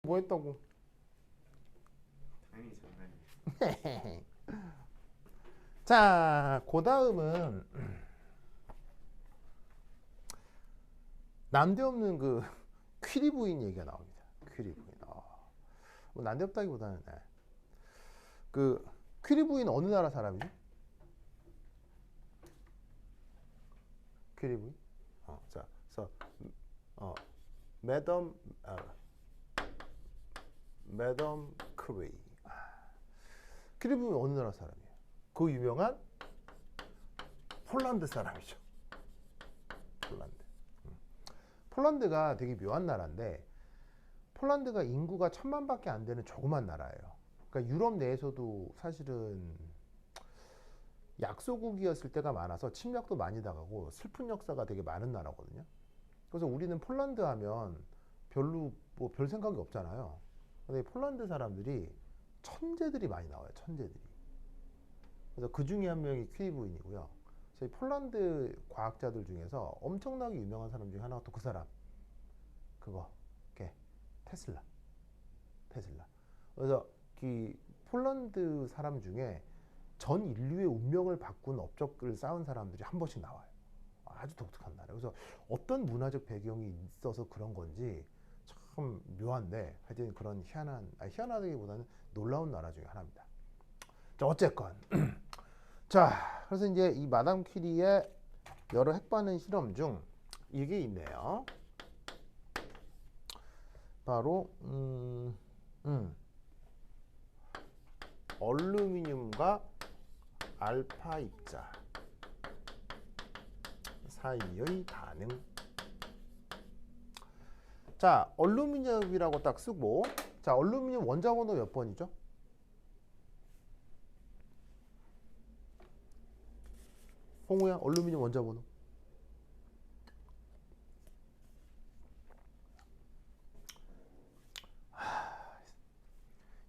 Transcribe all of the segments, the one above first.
뭐 했다고? 당연히 장난이에요. 자, 그 다음은 난데없는 그 퀴리 부인 얘기가 나옵니다. 퀴리 부인. 뭐 난데없다기보다는 그 퀴리 부인 어느 나라 사람이지? 퀴리 부인? 자, 그래서 매덤 매덤 퀴리. 퀴리 부인 어느 나라 사람이에요? 그 유명한 폴란드 사람이죠. 폴란드. 폴란드가 되게 묘한 나라인데 폴란드가 인구가 1000만밖에 안 되는 조그만 나라예요. 그러니까 유럽 내에서도 사실은 약소국이었을 때가 많아서 침략도 많이 당하고 슬픈 역사가 되게 많은 나라거든요. 그래서 우리는 폴란드 하면 별로 뭐 별 생각이 없잖아요. 근데 폴란드 사람들이 천재들이 많이 나와요. 천재들이. 그래서 그 중에 한 명이 퀴리 부인이고요. 저희 폴란드 과학자들 중에서 엄청나게 유명한 사람 중에 하나가 또 그 사람. 그거. 테슬라. 그래서 이 폴란드 사람 중에 전 인류의 운명을 바꾼 업적을 쌓은 사람들이 한 번씩 나와요. 아주 독특한 나라. 그래서 어떤 문화적 배경이 있어서 그런 건지 참 묘한데 하여튼 그런 희한하다기보다는 놀라운 나라 중에 하나입니다. 자, 어쨌건 자, 그래서 이제 이 마담 퀴리의 여러 핵반응 실험 중 이게 있네요. 바로 얼루미늄과 알파 입자 사이의 반응. 자, 얼루미늄이라고 딱 쓰고, 자, 얼루미늄 원자 번호 몇 번이죠? 홍우야, 얼루미늄 원자 번호.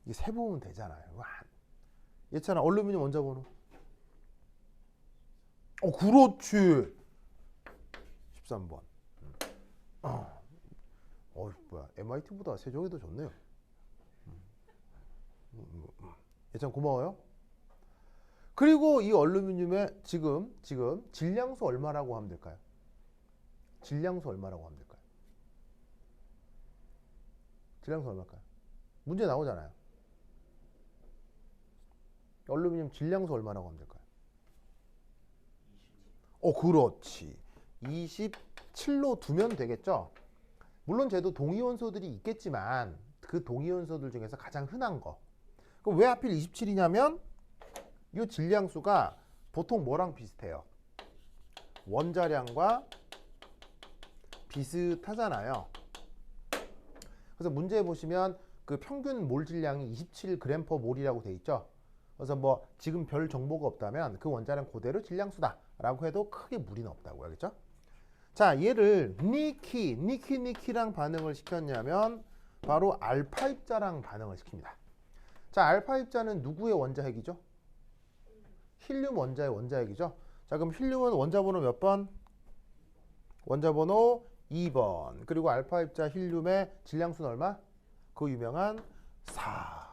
이게 세 보면 되잖아요. 얘잖아, 얼루미늄 원자 번호. 그렇지. 13번. 뭐야, MIT보다 세종이 더 좋네요. 예찬 고마워요. 그리고 이 얼루미늄의 지금 질량수 얼마라고 하면 될까요? 질량수 얼마라고 하면 될까요? 질량수 얼마일까요? 문제 나오잖아요. 얼루미늄 질량수 얼마라고 하면 될까요? 그렇지. 27로 두면 되겠죠? 물론 쟤도 동위원소들이 있겠지만 그 동위원소들 중에서 가장 흔한 거. 그럼 왜 하필 27이냐면 이 질량수가 보통 뭐랑 비슷해요? 원자량과 비슷하잖아요. 그래서 문제에 보시면 그 평균 몰 질량이 27g/몰이라고 돼 있죠. 그래서 뭐 지금 별 정보가 없다면 그 원자량 그대로 질량수다 라고 해도 크게 무리는 없다고요. 알겠죠? 자, 얘를 니키랑 반응을 시켰냐면 바로 알파 입자랑 반응을 시킵니다. 자, 알파 입자는 누구의 원자핵이죠? 힐륨 원자의 원자핵이죠. 자, 그럼 힐륨은 원자번호 몇 번? 원자번호 2번. 그리고 알파 입자 힐륨의 질량수는 얼마? 그 유명한 4.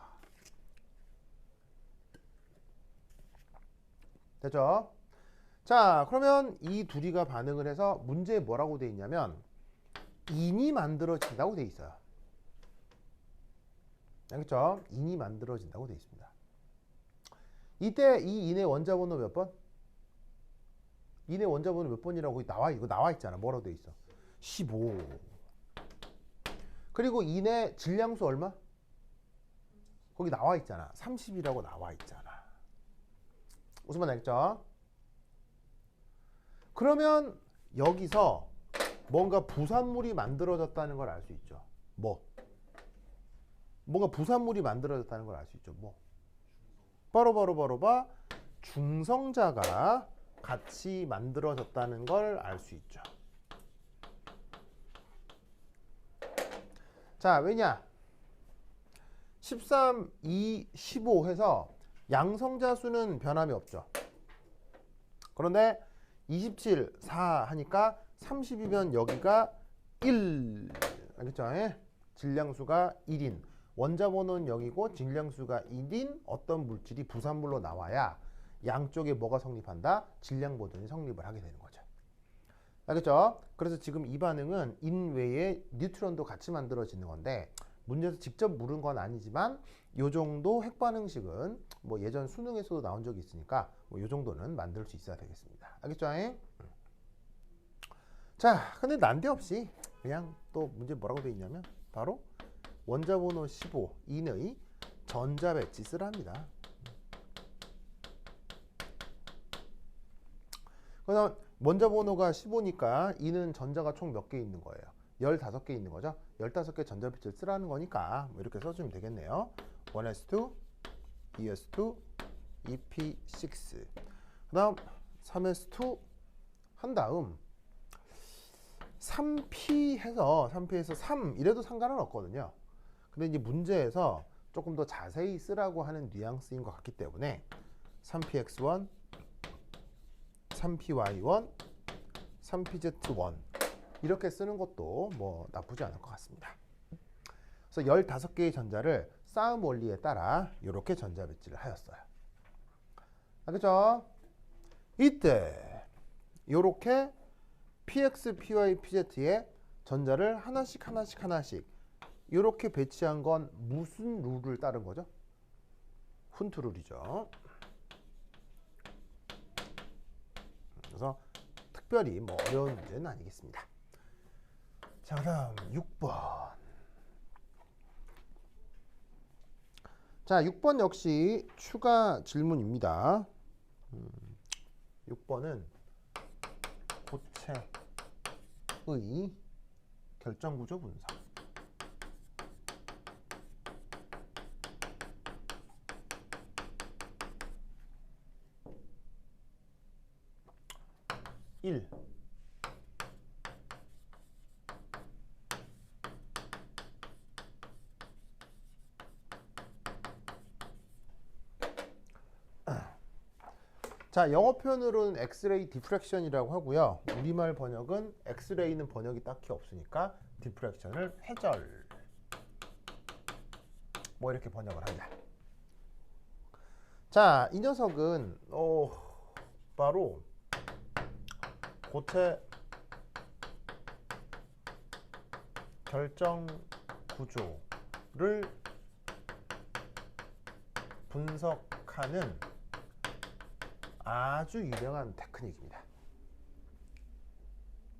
됐죠? 자, 그러면 이 둘이가 반응을 해서 문제에 뭐라고 돼 있냐면 인이 만들어진다고 돼 있어요. 알겠죠? 인이 만들어진다고 돼 있습니다. 이때 이 인의 원자번호 몇 번? 인의 원자번호 몇 번이라고 이거 나와 있잖아. 뭐라고 돼 있어? 15. 그리고 인의 질량수 얼마? 거기 나와 있잖아. 30이라고 나와 있잖아. 무슨 말 알겠죠? 그러면 여기서 뭔가 부산물이 만들어졌다는 걸 알 수 있죠. 뭔가 부산물이 만들어졌다는 걸 알 수 있죠. 바로 중성자가 같이 만들어졌다는 걸 알 수 있죠. 자, 왜냐? 13, 2, 15 해서 양성자 수는 변함이 없죠. 그런데 27, 4 하니까 30이면 여기가 1. 알겠죠? 질량수가 1인 원자번호는 0이고 질량수가 1인 어떤 물질이 부산물로 나와야 양쪽에 뭐가 성립한다? 질량 보존이 성립을 하게 되는 거죠. 알겠죠? 그래서 지금 이 반응은 인 외에 뉴트론도 같이 만들어지는 건데 문제에서 직접 물은 건 아니지만 요 정도 핵반응식은 뭐 예전 수능에서도 나온 적이 있으니까 뭐요 정도는 만들 수 있어야 되겠습니다. 알겠죠? 자, 근데 난데없이 그냥 또 문제 뭐라고 돼 있냐면 바로 원자번호 15 인의 전자배치 쓰랍니다. 그래서 원자번호가 15니까 인은 전자가 총 몇 개 있는 거예요? 15개 있는 거죠. 15개 전자배치를 쓰라는 거니까 뭐 이렇게 써주면 되겠네요. 1s2, 2s2, 2p6 그 다음 3s2 한 다음 3p 해서 3 이래도 상관은 없거든요. 근데 이제 문제에서 조금 더 자세히 쓰라고 하는 뉘앙스인 것 같기 때문에 3px1, 3py1, 3pz1 이렇게 쓰는 것도 뭐 나쁘지 않을 것 같습니다. 그래서 15개의 전자를 싸움 원리에 따라 이렇게 전자 배치를 하였어요. 알겠죠? 이때 이렇게 px, py, pz에 전자를 하나씩 이렇게 배치한 건 무슨 룰을 따른 거죠? 훈트 룰이죠. 그래서 특별히 뭐 어려운 문제는 아니겠습니다. 자, 그다음 6번. 자, 6번 역시 추가 질문입니다. 6번은 고체의 결정구조 분석. 일 자, 영어 표현으로는 엑스레이 디프렉션이라고 하고요. 우리말 번역은 엑스레이는 번역이 딱히 없으니까 디프렉션을 회절 뭐 이렇게 번역을 한다. 자, 이 녀석은 바로 고체 결정 구조를 분석하는 아주 유명한 테크닉입니다.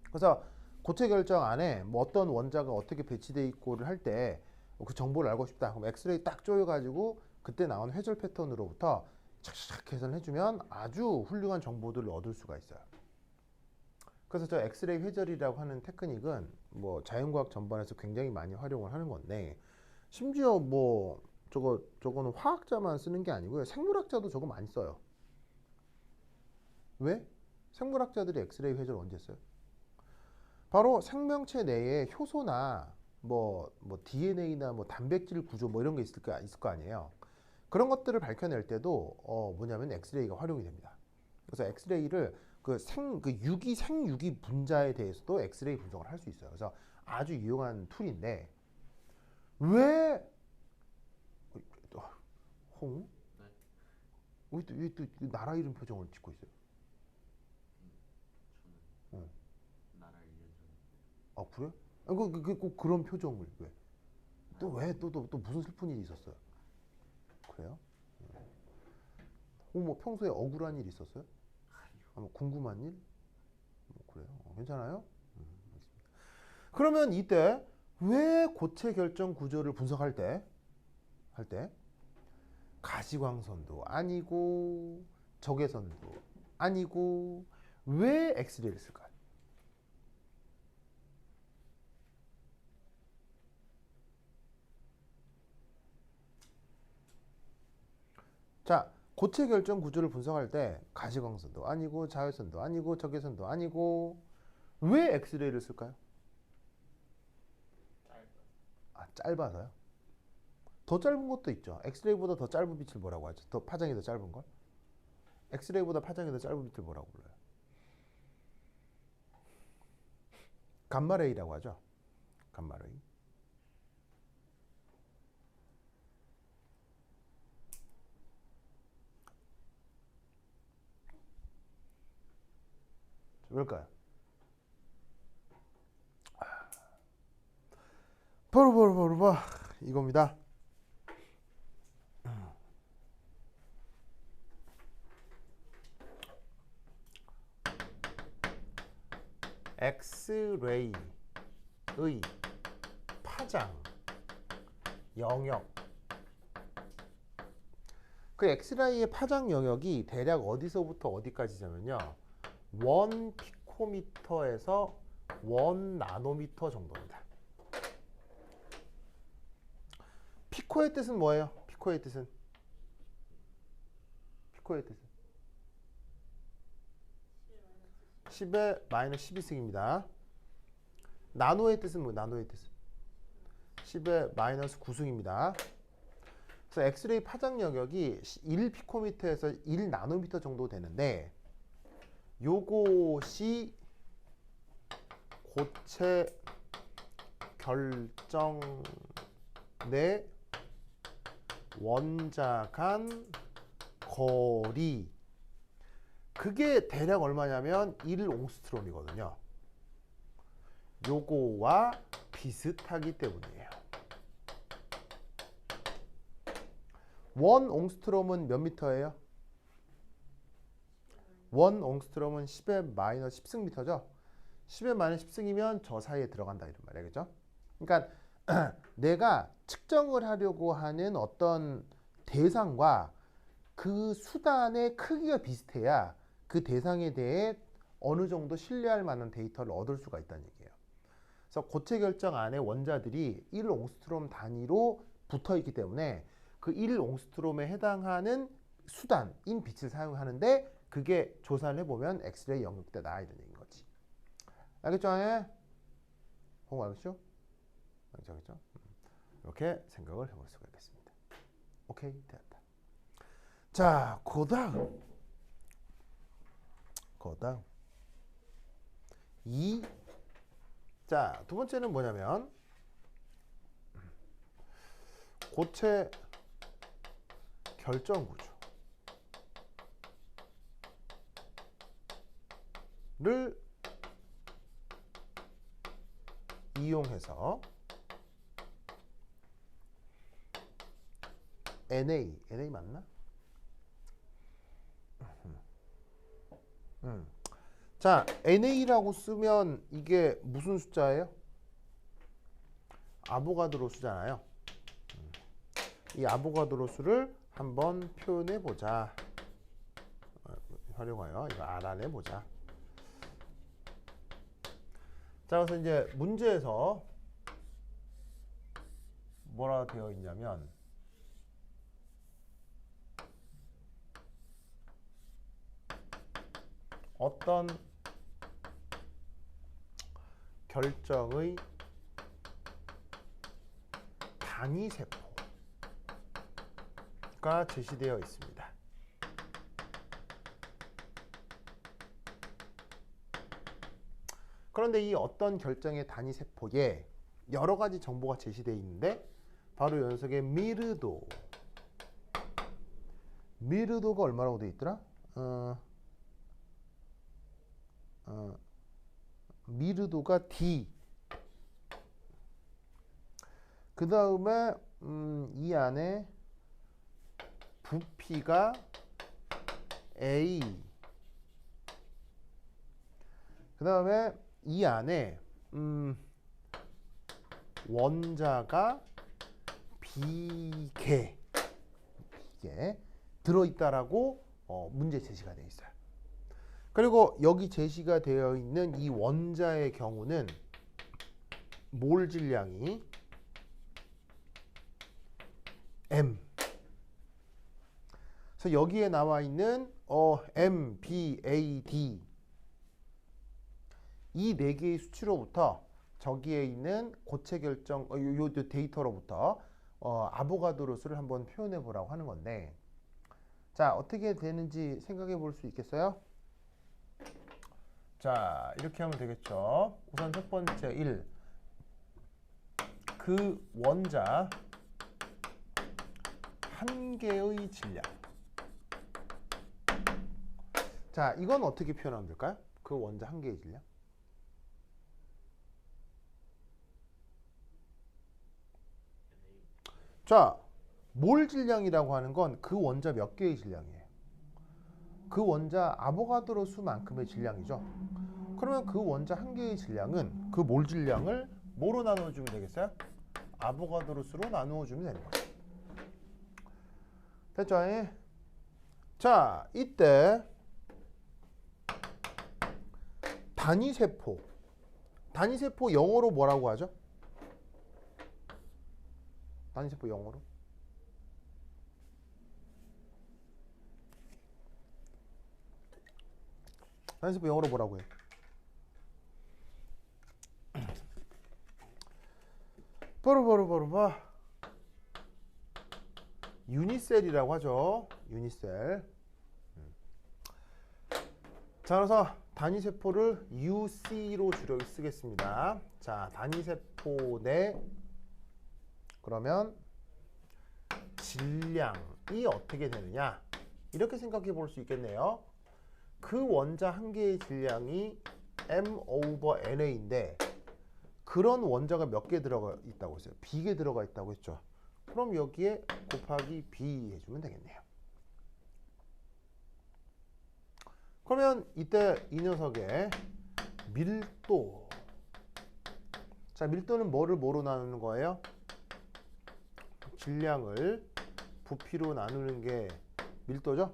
그래서 고체 결정 안에 뭐 어떤 원자가 어떻게 배치되어 있고를 할 때 그 정보를 알고 싶다. 그럼 엑스레이 딱 조여가지고 그때 나온 회절 패턴으로부터 착착 계산을 해주면 아주 훌륭한 정보들을 얻을 수가 있어요. 그래서 저 엑스레이 회절이라고 하는 테크닉은 뭐 자연과학 전반에서 굉장히 많이 활용을 하는 건데 심지어 뭐 저거는 화학자만 쓰는 게 아니고요. 생물학자도 저거 많이 써요. 왜? 생물학자들이 엑스레이 회절 언제 써요? 바로 생명체 내에 효소나 뭐 DNA나 뭐 단백질 구조 뭐 이런 게 있을 거 아니에요. 그런 것들을 밝혀낼 때도 뭐냐면 엑스레이가 활용이 됩니다. 그래서 엑스레이를 생유기 분자에 대해서도 엑스레이 분석을 할 수 있어요. 그래서 아주 유용한 툴인데 왜 홍? 네. 왜 또 나라 이름 표정을 짓고 있어요? 저는 나라를 잃어버렸는데. 아, 그래? 꼭 그런 표정을 왜? 또 무슨 슬픈 일이 있었어요? 그래요? 뭐 평소에 억울한 일 있었어요? 뭐 궁금한 일? 뭐 그래요? 괜찮아요? 알겠습니다. 그러면 이때 왜 고체 결정 구조를 분석할 때 가시광선도 아니고 적외선도 아니고 왜 엑스레이를 쓸까요? 자, 고체 결정 구조를 분석할 때 가시광선도 아니고 자외선도 아니고 적외선도 아니고 왜 엑스레이를 쓸까요? 아, 짧아서요? 더 짧은 것도 있죠. 엑스레이보다 더 짧은 빛을 뭐라고 하죠? 더 파장이 더 짧은 걸? 엑스레이보다 파장이 더 짧은 빛을 뭐라고 불러요? 감마레이라고 하죠. 감마레이. 뭘까요? 바로 이겁니다. 엑스레이의 파장 영역. 그 엑스레이의 파장 영역이 대략 어디서부터 어디까지냐면요. 1 피코미터에서 1 나노미터 정도입니다. 피코의 뜻은 뭐예요? 피코의 뜻은 10의 마이너스 12승입니다. 나노의 뜻은 뭐? 나노의 뜻은 10의 마이너스 9승입니다. 그래서 엑스레이 파장 영역이 1 피코미터에서 1 나노미터 정도 되는데 요것이 고체 결정 내 원자 간 거리, 그게 대략 얼마냐면 1옹스트롬이거든요. 요거와 비슷하기 때문이에요. 1옹스트롬은 몇 미터예요? 1옹스트롬은 10의 마이너스 10승미터죠. 10의 마이너스 10승이면 저 사이에 들어간다 이런 말이에요. 그죠? 그러니까 내가 측정을 하려고 하는 어떤 대상과 그 수단의 크기가 비슷해야 그 대상에 대해 어느 정도 신뢰할 만한 데이터를 얻을 수가 있다는 얘기예요. 그래서 고체 결정 안에 원자들이 1옹스트롬 단위로 붙어 있기 때문에 그 1옹스트롬에 해당하는 수단인 빛을 사용하는데 그게 조사를 해보면 엑스레이 영역대다 이런 얘기인 거지. 알겠죠? 홍 알겠죠? 알겠죠? 이렇게 생각을 해볼 수가 있겠습니다. 오케이, 됐다. 자, 그다음 2. 자, 두 번째는 뭐냐면 고체 결정 구조를 이용해서 NA 맞나? 자, NA라고 쓰면 이게 무슨 숫자예요? 아보가드로 수잖아요. 이 아보가드로 수를 한번 표현해 보자. 활용하여 이거 알아내 보자. 자, 그래서 이제 문제에서 뭐라 되어 있냐면 어떤 결정의 단위 세포가 제시되어 있습니다. 그런데 이 어떤 결정의 단위 세포에 여러 가지 정보가 제시되어 있는데 바로 이 녀석의 미르도가 얼마라고 되어 있더라? 미르도가 D. 그 다음에 이 안에 부피가 A. 그 다음에 이 안에 원자가 B개 들어있다라고 문제 제시가 되어 있어요. 그리고 여기 제시가 되어 있는 이 원자의 경우는 몰 질량이 M. 그래서 여기에 나와 있는 M, B, A, D 이 네 개의 수치로부터 저기에 있는 고체 결정 요 데이터로부터 아보가드로 수를 한번 표현해 보라고 하는 건데, 자, 어떻게 되는지 생각해 볼 수 있겠어요? 자, 이렇게 하면 되겠죠. 우선 첫 번째 1. 그 원자 한 개의 질량. 자, 이건 어떻게 표현하면 될까요? 그 원자 한 개의 질량? 자, 몰 질량이라고 하는 건 그 원자 몇 개의 질량이에요. 그 원자 아보가드로 수만큼의 질량이죠. 그러면 그 원자 한 개의 질량은 그 몰 질량을 뭐로 나누어주면 되겠어요? 아보가드로 수로 나누어주면 되는 거예요. 됐죠? 자, 이때 단위세포 영어로 뭐라고 하죠? 단위세포 영어로? 단위세포 영어로 뭐라고 해요? 바로 유니셀이라고 하죠. 유니셀. 자, 그래서 단위세포를 UC로 줄여 쓰겠습니다. 자, 단위세포 내 그러면 질량이 어떻게 되느냐, 이렇게 생각해 볼 수 있겠네요. 그 원자 한 개의 질량이 M/NA인데 그런 원자가 몇 개 들어가 있다고 했어요? B개 들어가 있다고 했죠. 그럼 여기에 곱하기 B 해주면 되겠네요. 그러면 이때 이 녀석의 밀도. 자, 밀도는 뭐로 나누는 거예요? 질량을 부피로 나누는 게 밀도죠.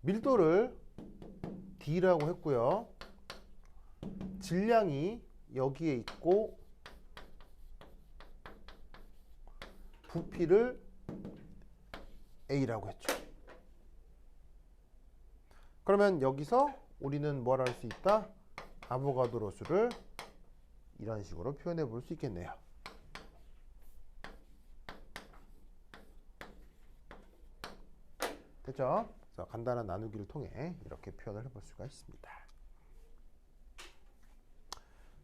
밀도를 D라고 했고요. 질량이 여기에 있고 부피를 A라고 했죠. 그러면 여기서 우리는 뭘 할 수 있다? 아보가드로 수를 이런 식으로 표현해 볼 수 있겠네요. 됐죠? 그래서 간단한 나누기를 통해 이렇게 표현을 해볼 수가 있습니다.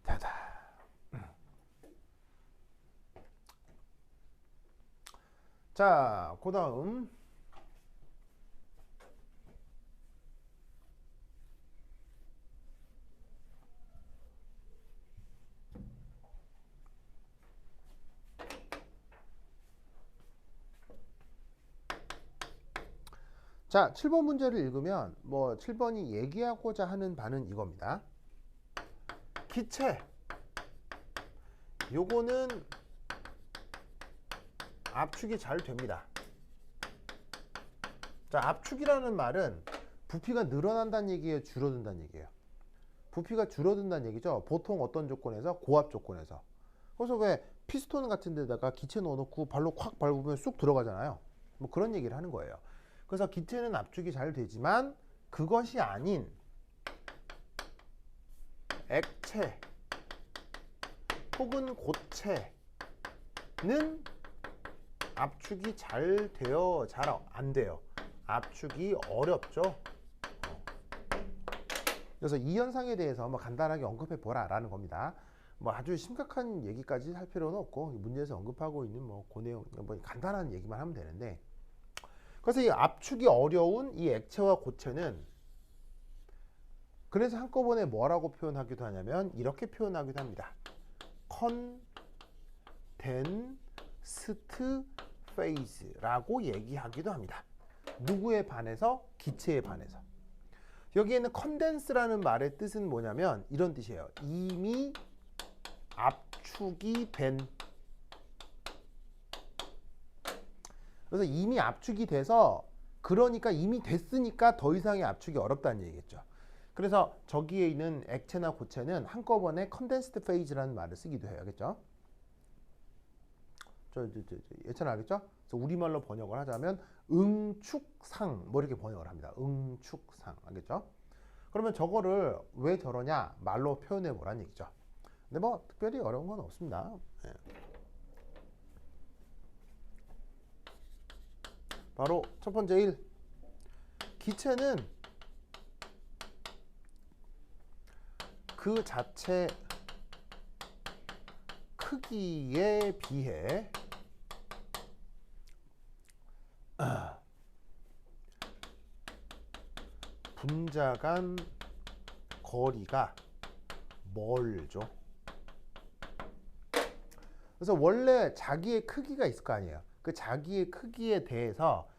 다다. 자, 그 다음 자, 7번 문제를 읽으면 7번이 얘기하고자 하는 바는 이겁니다. 기체. 요거는 압축이 잘 됩니다. 자, 압축이라는 말은 부피가 늘어난다는 얘기예요, 줄어든다는 얘기예요? 부피가 줄어든다는 얘기죠. 보통 어떤 조건에서? 고압 조건에서. 그래서 왜 피스톤 같은 데다가 기체 넣어놓고 발로 콱 밟으면 쑥 들어가잖아요. 뭐 그런 얘기를 하는 거예요. 그래서 기체는 압축이 잘 되지만 그것이 아닌 액체 혹은 고체는 압축이 잘 돼요, 잘 안 돼요? 압축이 어렵죠. 그래서 이 현상에 대해서 간단하게 언급해 보라 라는 겁니다. 아주 심각한 얘기까지 할 필요는 없고 문제에서 언급하고 있는 그 내용 간단한 얘기만 하면 되는데, 그래서 이 압축이 어려운 이 액체와 고체는 그래서 한꺼번에 뭐라고 표현하기도 하냐면 이렇게 표현하기도 합니다. 컨덴스트 페이즈라고 얘기하기도 합니다. 누구에 반해서? 기체에 반해서. 여기에는 컨덴스라는 말의 뜻은 뭐냐면 이런 뜻이에요. 이미 압축이 된. 그래서 이미 압축이 돼서, 그러니까 이미 됐으니까 더 이상의 압축이 어렵다는 얘기겠죠. 그래서 저기에 있는 액체나 고체는 한꺼번에 컨덴스드 페이즈라는 말을 쓰기도 해야겠죠. 예찬 알겠죠? 그래서 우리말로 번역을 하자면 응축상 이렇게 번역을 합니다. 응축상. 알겠죠? 그러면 저거를 왜 저러냐 말로 표현해 보라는 얘기죠. 근데 특별히 어려운 건 없습니다. 네. 바로 첫 번째 1. 기체는 그 자체 크기에 비해 분자 간 거리가 멀죠. 그래서 원래 자기의 크기가 있을 거 아니에요. 그 자기의 크기에 대해서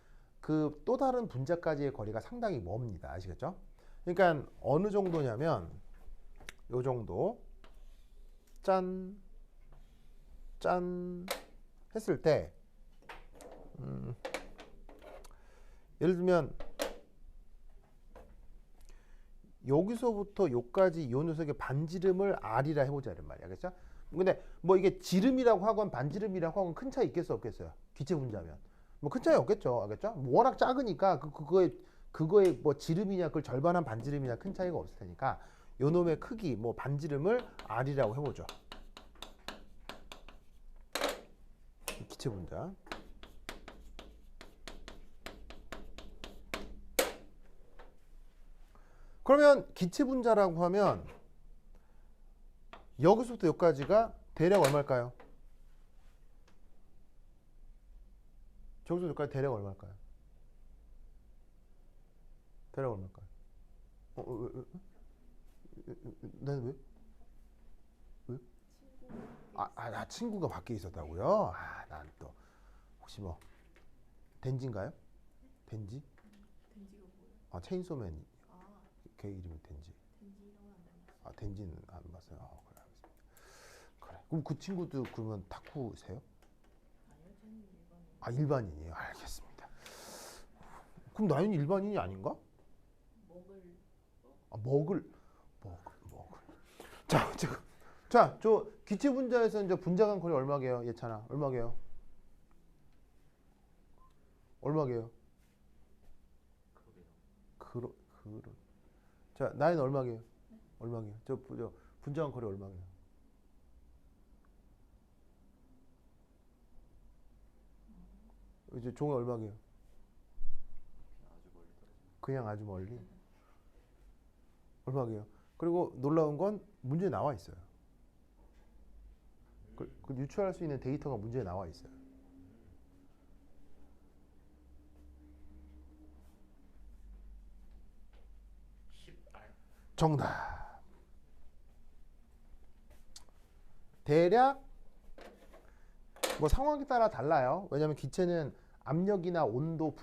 그 또 다른 분자까지의 거리가 상당히 멉니다. 아시겠죠? 그러니까 어느 정도냐면 요 정도 짠 했을 때 예를 들면 여기서부터 여기까지 요 녀석의 반지름을 R이라 해보자 이런 말이야. 알겠죠? 근데 뭐 이게 지름이라고 하건 반지름이라고 하건 큰 차이 있겠어 없겠어요? 기체 분자면 뭐 큰 차이 없겠죠. 알겠죠? 뭐 워낙 작으니까 그거의 뭐 지름이냐 그걸 절반한 반지름이냐 큰 차이가 없을 테니까 요 놈의 크기 뭐 반지름을 R이라고 해보죠. 기체 분자. 그러면 기체 분자라고 하면 여기서부터 여기까지가 대략 얼마일까요? 저기서 여기까지 대략 얼마일까요? 대략 얼마일까요? 난 왜? 왜? 친구가 밖에 있었다고요? 난 또 혹시 뭐 덴지인가요? 덴지? 덴지가 뭐예요? 체인소맨 아, 걔 이름이 덴지. 덴지라고 안 닮았어요. 덴지는 안 봤어요. 그래 알겠습니다. 그래. 그럼 그 친구도 그러면 타쿠세요? 아니요, 저는 일반인. 일반인이에요. 알겠습니다. 그럼 나연이 일반인이 아닌가? 먹을. 자, 저 기체 분자에서 이제 분자 간 거리 얼마게요? 예찬아, 얼마게요? 그러게요. 자, 나연이 얼마게요? 얼마게요? 저 분자 간 거리 얼마게요? 이제 종이 얼마게요? 아주 멀리 떨어지는. 그냥 아주 멀리. 얼마게요? 그리고 놀라운 건 문제에 나와 있어요. 그 유추할 수 있는 데이터가 문제에 나와 있어요. 정답. 대략 뭐 상황에 따라 달라요. 왜냐하면 기체는 압력이나 온도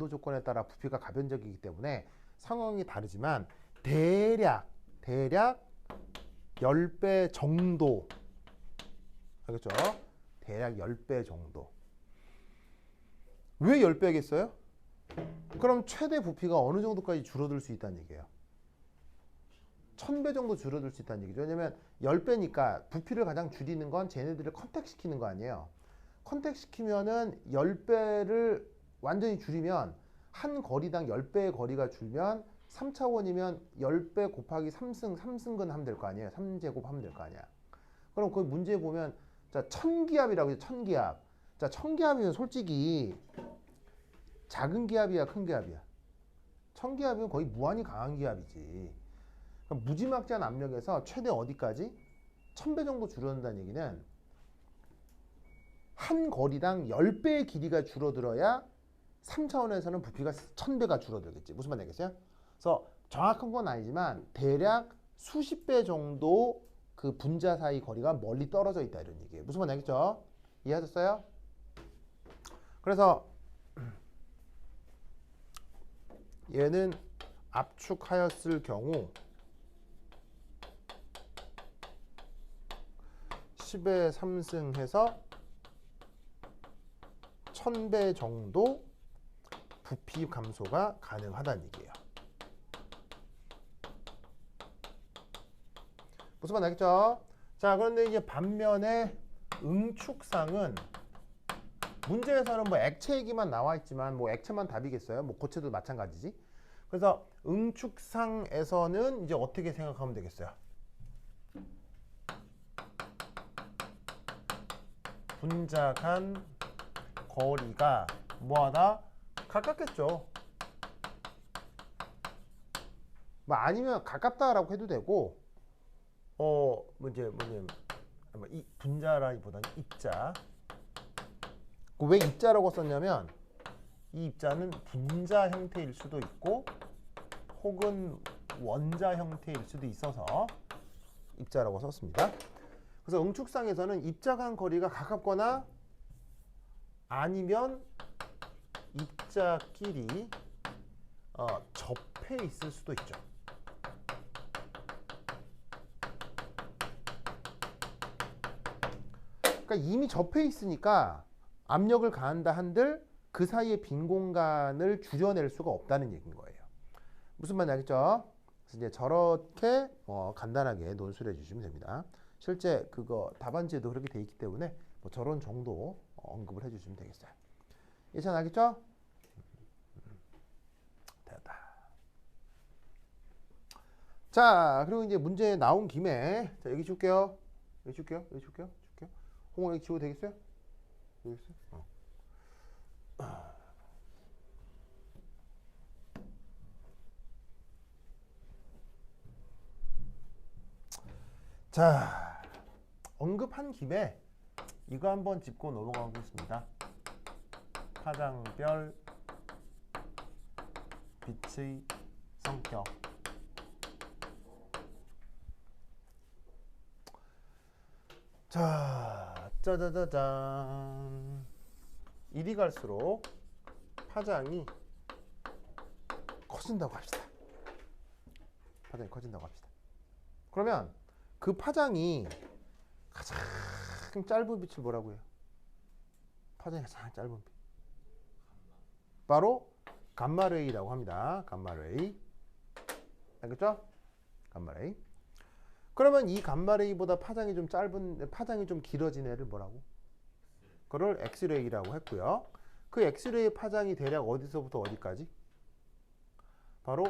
조건에 따라 부피가 가변적이기 때문에 상황이 다르지만 대략 10배 정도. 알겠죠? 대략 10배 정도. 왜 10배겠어요? 그럼 최대 부피가 어느 정도까지 줄어들 수 있다는 얘기예요? 1000배 정도 줄어들 수 있다는 얘기죠. 왜냐면 10배니까 부피를 가장 줄이는 건 쟤네들을 컨택시키는 거 아니에요. 컨택시키면은 10배를 완전히 줄이면 한 거리당 10배의 거리가 줄면 3차원이면 10배 곱하기 3승근 하면 될 거 아니에요. 3제곱 하면 될 거 아니야. 그럼 그 문제에 보면 자 1000기압이라고 해서 1000기압. 자 1000기압이면 솔직히 작은 기압이야 큰 기압이야? 1000기압이면 거의 무한히 강한 기압이지. 그럼 무지막지한 압력에서 최대 어디까지? 1000배 정도 줄어든다는 얘기는 한 거리당 10배의 길이가 줄어들어야 3차원에서는 부피가 1000배가 줄어들겠지. 무슨 말 되겠어요? 그래서 정확한 건 아니지만 대략 수십 배 정도 그 분자 사이 거리가 멀리 떨어져 있다 이런 얘기예요. 무슨 말 알겠죠? 이해하셨어요? 그래서 얘는 압축하였을 경우 10의 3승해서 1000배 정도 부피 감소가 가능하다는 얘기예요. 무슨 말 알겠죠? 자, 그런데 이제 반면에 응축상은 문제에서는 뭐 액체 얘기만 나와 있지만 뭐 액체만 답이겠어요? 뭐 고체도 마찬가지지. 그래서 응축상에서는 이제 어떻게 생각하면 되겠어요? 분자 간 거리가 뭐하다? 가깝겠죠. 뭐 아니면 가깝다라고 해도 되고 이 분자라기보다는 입자. 왜 입자라고 썼냐면 이 입자는 분자 형태일 수도 있고 혹은 원자 형태일 수도 있어서 입자라고 썼습니다. 그래서 응축상에서는 입자 간 거리가 가깝거나 아니면 입자끼리 접해 있을 수도 있죠. 그러니까 이미 접해 있으니까 압력을 가한다 한들 그 사이에 빈 공간을 줄여낼 수가 없다는 얘기인 거예요. 무슨 말인지 알겠죠? 그래서 이제 저렇게 간단하게 논술해 주시면 됩니다. 실제 그거 답안지에도 그렇게 돼 있기 때문에 뭐 저런 정도 언급을 해 주시면 되겠어요. 예찬 알겠죠? 됐다. 자, 그리고 이제 문제 나온 김에 자, 여기 줄게요. 여기 줄게요. 홍어 여기 지워도 되겠어요? 되겠어요? 자, 언급한 김에 이거 한번 짚고 넘어가겠습니다. 파장별 빛의 성격. 자, 짜자자잔. 이리 갈수록 파장이 커진다고 합시다. 파장이 커진다고 합시다. 그러면 그 파장이 가장 짧은 빛을 뭐라고 해요? 파장이 가장 짧은 빛. 바로 감마레이라고 합니다. 감마레이. 알겠죠? 감마레이. 그러면 이 감마레이보다 파장이 좀 짧은, 파장이 좀 길어진 애를 뭐라고? 그걸 엑스레이라고 했고요. 그 엑스레이 파장이 대략 어디서부터 어디까지? 바로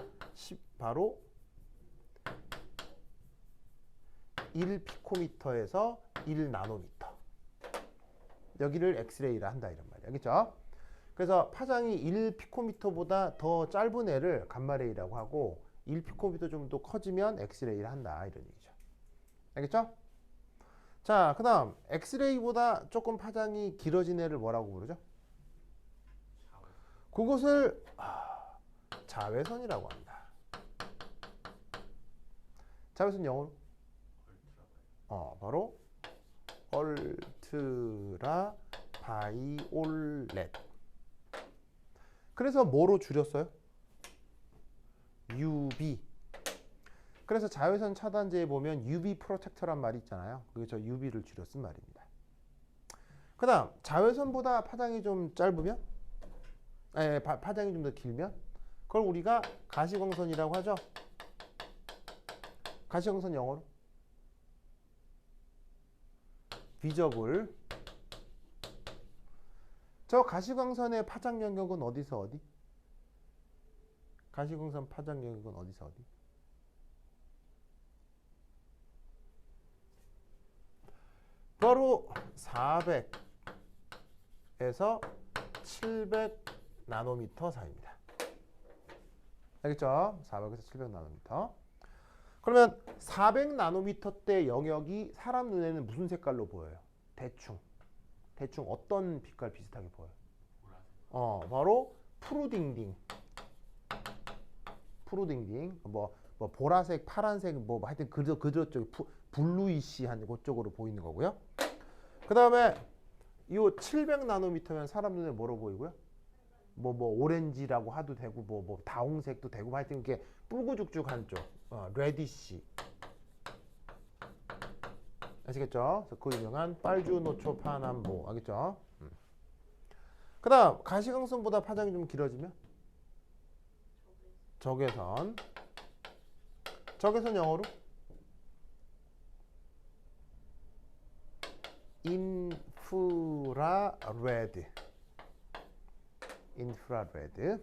1피코미터에서 1나노미터. 여기를 엑스레이라 한다 이런 말이야. 알겠죠? 그래서 파장이 1피코미터보다 더 짧은 애를 감마레이라고 하고 1피코미터 좀 더 커지면 엑스레이를 한다 이런 얘기죠. 알겠죠? 자, 그 다음 엑스레이보다 조금 파장이 길어진 애를 뭐라고 부르죠? 그것을 자외선이라고 합니다. 자외선 영어로? 바로 얼트라 바이올렛. 그래서 뭐로 줄였어요? UV. 그래서 자외선 차단제에 보면 UV 프로텍터란 말이 있잖아요. 그게 저 UV를 줄여 쓴 말입니다. 그 다음 자외선보다 파장이 좀 짧으면 파장이 좀 더 길면 그걸 우리가 가시광선이라고 하죠. 가시광선 영어로 비저블. 저 가시광선의 파장 영역은 어디서 어디? 가시광선 파장 영역은 어디서 어디? 바로 400에서 700 나노미터 사이입니다. 알겠죠? 400에서 700 나노미터. 그러면 400 나노미터 대 영역이 사람 눈에는 무슨 색깔로 보여요? 대충 어떤 빛깔 비슷하게 보여요? 바로 푸르딩딩. 뭐 보라색, 파란색, 뭐 하여튼 그쪽 블루이시한 그쪽으로 보이는 거고요. 그 다음에 이 700 나노미터면 사람 눈에 뭐로 보이고요? 뭐 오렌지라고 하도 되고 뭐 다홍색도 되고 하여튼 이렇게 뿔구죽죽한 쪽, 레디시. 아시겠죠? 그 유명한 빨주노초파남보. 알겠죠? 그 다음 가시광선보다 파장이 좀 길어지면 적외선 영어로 인프라레드.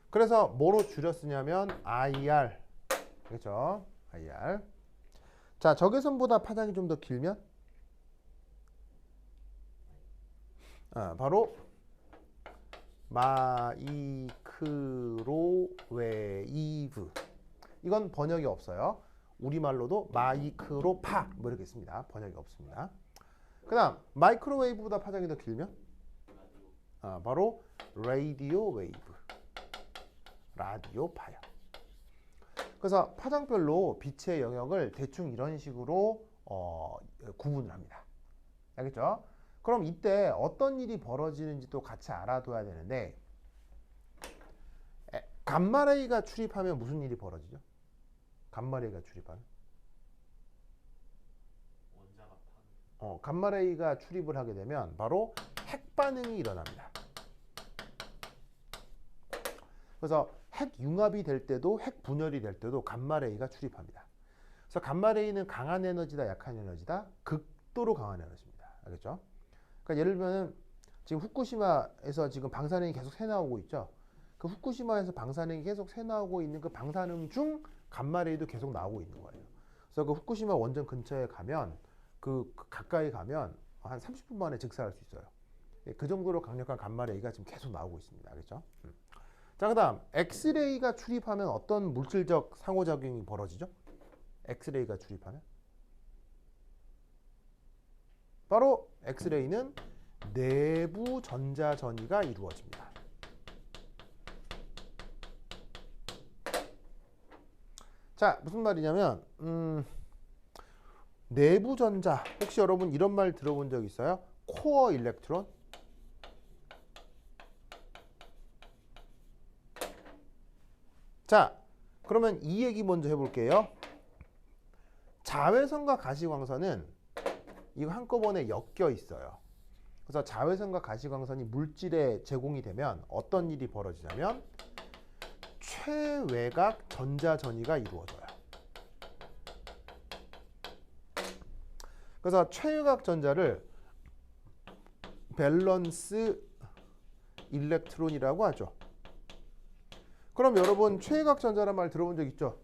그래서 뭐로 줄여 쓰냐면 IR. 그렇죠? IR. 자, 적외선보다 파장이 좀 더 길면 바로 마이크로웨이브. 이건 번역이 없어요. 우리말로도 마이크로파 뭐 이렇게 씁니다. 번역이 없습니다. 그 다음 마이크로웨이브보다 파장이 더 길면 바로 라디오 웨이브. 라디오파요. 그래서 파장별로 빛의 영역을 대충 이런 식으로 구분을 합니다. 알겠죠? 그럼 이때 어떤 일이 벌어지는지도 같이 알아둬야 되는데 감마레이가 출입하면 무슨 일이 벌어지죠? 감마레이가 출입하면? 원자가 파는. 감마레이가 출입을 하게 되면 바로 핵 반응이 일어납니다. 그래서 핵 융합이 될 때도 핵 분열이 될 때도 감마레이가 출입합니다. 그래서 감마레이는 강한 에너지다, 약한 에너지다? 극도로 강한 에너지입니다. 알겠죠? 그러니까 예를 들면 지금 후쿠시마에서 지금 방사능이 계속 새나오고 있죠. 그 후쿠시마에서 방사능이 계속 새나오고 있는 그 방사능 중 감마레이도 계속 나오고 있는 거예요. 그래서 그 후쿠시마 원전 근처에 가면 그 가까이 가면 한 30분 만에 즉사할 수 있어요. 그 정도로 강력한 감마레이가 지금 계속 나오고 있습니다. 알겠죠? 자, 그 다음 엑스레이가 출입하면 어떤 물질적 상호작용이 벌어지죠? 엑스레이가 출입하면 바로 엑스레이는 내부 전자 전이가 이루어집니다. 자, 무슨 말이냐면 내부 전자, 혹시 여러분 이런 말 들어본 적 있어요? 코어 일렉트론? 자, 그러면 이 얘기 먼저 해볼게요. 자외선과 가시광선은 이거 한꺼번에 엮여 있어요. 그래서 자외선과 가시광선이 물질에 제공이 되면 어떤 일이 벌어지냐면 최외곽 전자전이가 이루어져요. 그래서 최외곽 전자를 밸런스 일렉트론이라고 하죠. 그럼 여러분 최외곽 전자란 말 들어본 적 있죠?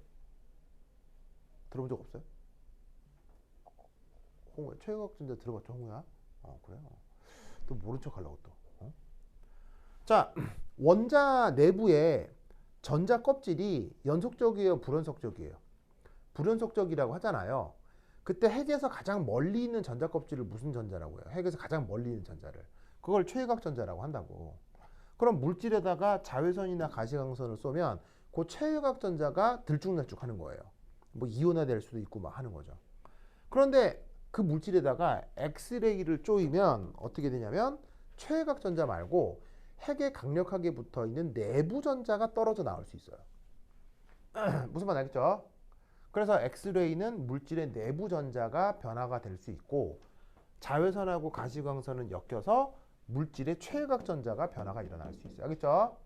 들어본 적 없어요? 홍우야, 최외곽 전자 들어봤죠, 홍우야? 그래요. 또 모른 척 하려고 또. 자, 원자 내부에 전자 껍질이 연속적이에요, 불연속적이에요? 불연속적이라고 하잖아요. 그때 핵에서 가장 멀리 있는 전자 껍질을 무슨 전자라고 해요? 핵에서 가장 멀리 있는 전자를. 그걸 최외곽 전자라고 한다고. 그럼 물질에다가 자외선이나 가시광선을 쏘면 그 최외곽 전자가 들쭉날쭉 하는 거예요. 뭐 이온화 될 수도 있고 막 하는 거죠. 그런데 그 물질에다가 엑스레이를 쪼이면 어떻게 되냐면 최외곽 전자 말고 핵에 강력하게 붙어 있는 내부 전자가 떨어져 나올 수 있어요. 무슨 말 알겠죠? 그래서 엑스레이는 물질의 내부 전자가 변화가 될 수 있고 자외선하고 가시광선은 엮여서 물질의 최외곽 전자가 변화가 일어날 수 있어요. 알겠죠?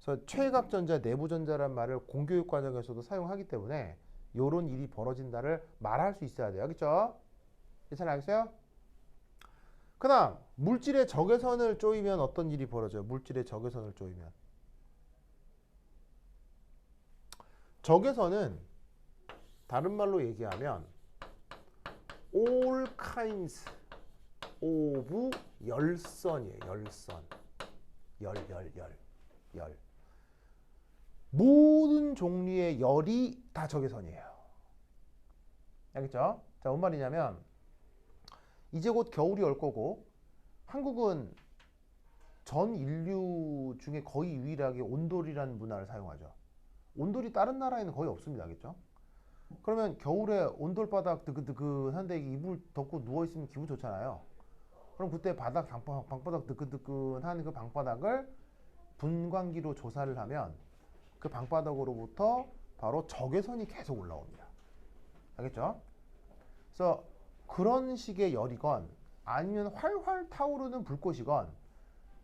그래서 최외곽 전자, 내부 전자란 말을 공교육 과정에서도 사용하기 때문에 이런 일이 벌어진다를 말할 수 있어야 돼요. 알겠죠? 잘 알겠어요? 그 다음 물질의 적외선을 쪼이면 어떤 일이 벌어져요? 물질의 적외선을 쪼이면 적외선은 다른 말로 얘기하면 all kinds of 열선이에요. 열선. 열. 모든 종류의 열이 다 적외선이에요. 알겠죠? 자, 뭔 말이냐면 이제 곧 겨울이 올 거고 한국은 전 인류 중에 거의 유일하게 온돌이라는 문화를 사용하죠. 온돌이 다른 나라에는 거의 없습니다. 알겠죠? 그러면 겨울에 온돌바닥 뜨끈뜨끈한데 이불 덮고 누워있으면 기분 좋잖아요. 그럼 그때 방바닥 뜨끈뜨끈한 그 방바닥을 분광기로 조사를 하면 그 방바닥으로부터 바로 적외선이 계속 올라옵니다. 알겠죠? 그래서 그런 식의 열이건 아니면 활활 타오르는 불꽃이건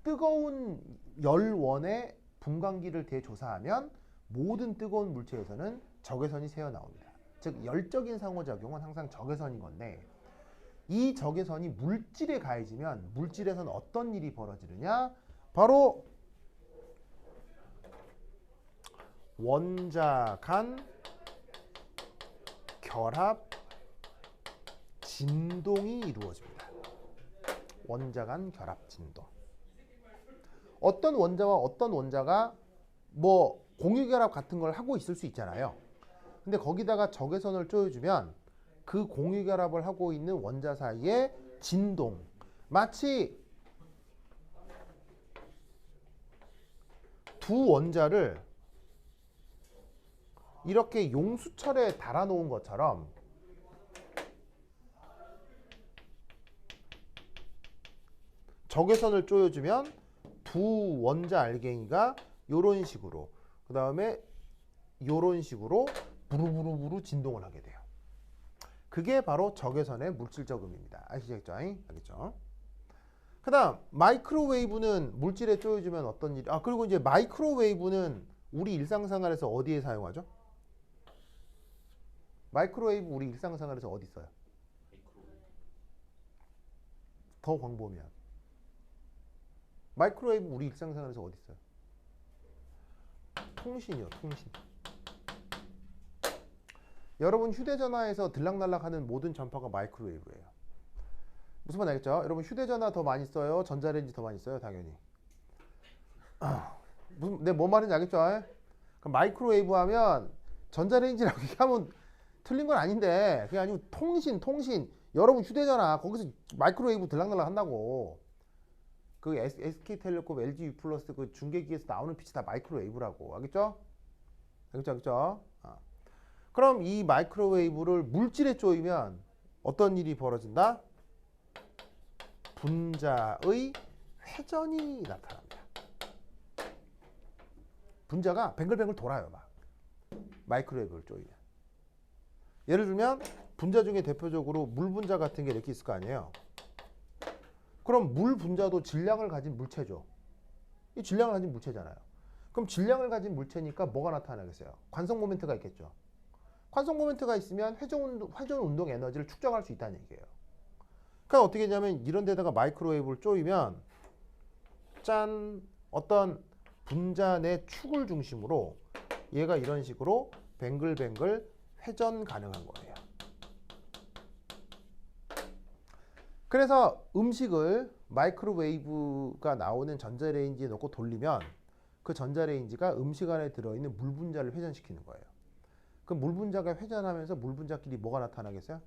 뜨거운 열원의 분광기를 대조사하면 모든 뜨거운 물체에서는 적외선이 새어나옵니다. 즉 열적인 상호작용은 항상 적외선인 건데 이 적외선이 물질에 가해지면 물질에서는 어떤 일이 벌어지느냐? 바로 원자 간 결합 진동이 이루어집니다. 원자 간 결합 진동. 어떤 원자와 어떤 원자가 뭐 공유결합 같은 걸 하고 있을 수 있잖아요. 근데 거기다가 적외선을 쪼여주면 그 공유결합을 하고 있는 원자 사이의 진동, 마치 두 원자를 이렇게 용수철에 달아놓은 것처럼 적외선을 쪼여주면 두 원자 알갱이가 요런 식으로 그 다음에 요런 식으로 부르부르부르 진동을 하게 돼요. 그게 바로 적외선의 물질적 의미입니다. 아시겠죠? 알겠죠? 그 다음 마이크로웨이브는 물질에 쪼여주면 어떤 일이 그리고 이제 마이크로웨이브는 우리 일상생활에서 어디에 사용하죠? 마이크로웨이브 우리 일상생활에서 어디 써요? 더 광범위한 마이크로웨이브 우리 일상생활에서 어디 써요? 통신이요, 통신. 여러분 휴대전화에서 들락날락하는 모든 전파가 마이크로웨이브예요. 무슨 말 알겠죠? 여러분 휴대전화 더 많이 써요? 전자레인지 더 많이 써요? 당연히. 뭔 말인지 알겠죠? 그럼 마이크로웨이브 하면 전자레인지라고 얘기하면 틀린 건 아닌데 그게 아니고 통신. 여러분 휴대전화 거기서 마이크로웨이브 들락날락 한다고. 그 SK텔레콤, LG U+, 그 중계기에서 나오는 빛이 다 마이크로웨이브라고. 알겠죠? 알겠죠? 그럼 이 마이크로웨이브를 물질에 쪼이면 어떤 일이 벌어진다? 분자의 회전이 나타납니다. 분자가 뱅글뱅글 돌아요. 막 마이크로웨이브를 쪼이면. 예를 들면 분자 중에 대표적으로 물 분자 같은 게 이렇게 있을 거 아니에요. 그럼 물 분자도 질량을 가진 물체죠. 이 질량을 가진 물체잖아요. 그럼 질량을 가진 물체니까 뭐가 나타나겠어요? 관성 모멘트가 있겠죠. 관성 모멘트가 있으면 회전 운동 에너지를 축적할 수 있다는 얘기예요. 그러니까 어떻게 했냐면 이런 데다가 마이크로웨이브를 쪼이면 짠 어떤 분자 내 축을 중심으로 얘가 이런 식으로 뱅글뱅글 회전 가능한 거예요. 그래서 음식을 마이크로웨이브가 나오는 전자레인지에 넣고 돌리면 그 전자레인지가 음식 안에 들어있는 물 분자를 회전시키는 거예요. 그 물 분자가 회전하면서 물 분자끼리 뭐가 나타나겠어요?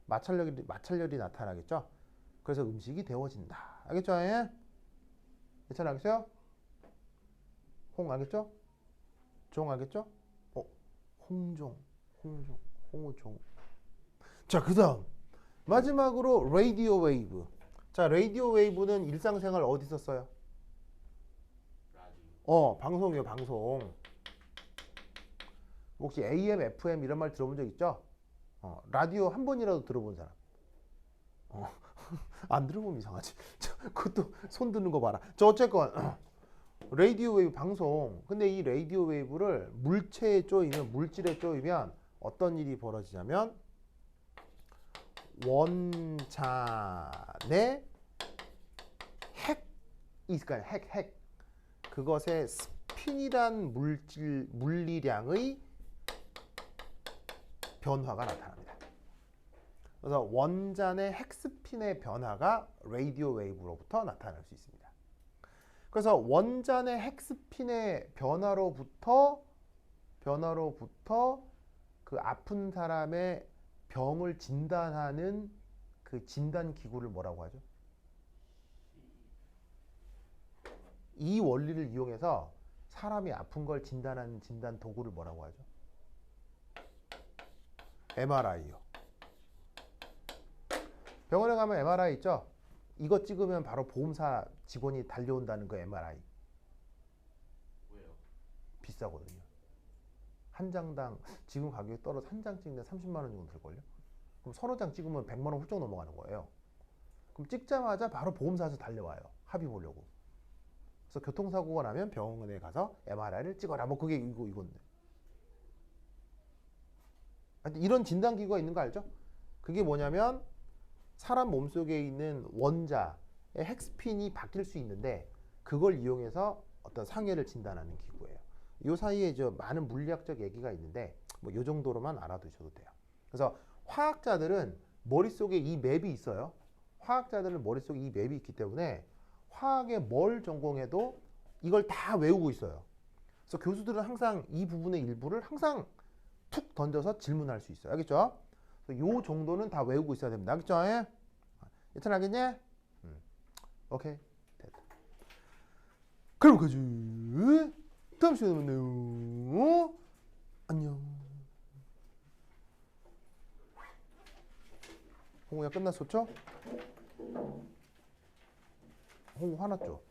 마찰열이 나타나겠죠? 그래서 음식이 데워진다. 알겠죠? 예? 괜찮아 알겠어요? 홍 알겠죠? 종 알겠죠? 홍종. 자, 그 다음 마지막으로 라디오 웨이브. 자, 라디오 웨이브는 일상생활 어디서 써요? 방송이요, 방송. 혹시 AM, FM 이런 말 들어본 적 있죠? 라디오 한 번이라도 들어본 사람. 안 들어보면 이상하지. 그것도 손 드는 거 봐라. 어쨌건 라디오 웨이브 방송. 근데 이 라디오 웨이브를 물질에 쪼이면 어떤 일이 벌어지냐면 원자의 핵이 있을까요? 핵. 그것의 스핀이란 물리량의 변화가 나타납니다. 그래서 원자 내 핵스핀의 변화가 라디오 웨이브로부터 나타날 수 있습니다. 그래서 원자 내 핵스핀의 변화로부터 그 아픈 사람의 병을 진단하는 그 진단 기구를 뭐라고 하죠? 이 원리를 이용해서 사람이 아픈 걸 진단하는 진단 도구를 뭐라고 하죠? MRI요. 병원에 가면 MRI 있죠? 이거 찍으면 바로 보험사 직원이 달려온다는 거 MRI. 왜요? 비싸거든요. 한 장당 지금 가격이 떨어져 한 장 찍는데 30만 원 정도 들걸요? 그럼 서너 장 찍으면 100만 원 훌쩍 넘어가는 거예요. 그럼 찍자마자 바로 보험사에서 달려와요. 합의 보려고. 그래서 교통사고가 나면 병원에 가서 MRI를 찍어라. 뭐 그게 이건데. 이런 진단기구가 있는 거 알죠? 그게 뭐냐면 사람 몸속에 있는 원자의 핵스핀이 바뀔 수 있는데 그걸 이용해서 어떤 상해를 진단하는 기구예요. 이 사이에 많은 물리학적 얘기가 있는데 뭐 이 정도로만 알아두셔도 돼요. 그래서 화학자들은 머릿속에 이 맵이 있어요. 화학자들은 머릿속에 이 맵이 있기 때문에 화학에 뭘 전공해도 이걸 다 외우고 있어요. 그래서 교수들은 항상 이 부분의 일부를 항상 툭 던져서 질문할 수 있어요. 알겠죠? 요 정도는 다 외우고 있어야 됩니다. 알겠죠? 예찬 알겠니? 오케이. 됐다. 그럼 가지. 다음 시간에 만나요. 안녕. 홍우야 끝났었죠? 홍우 화났죠?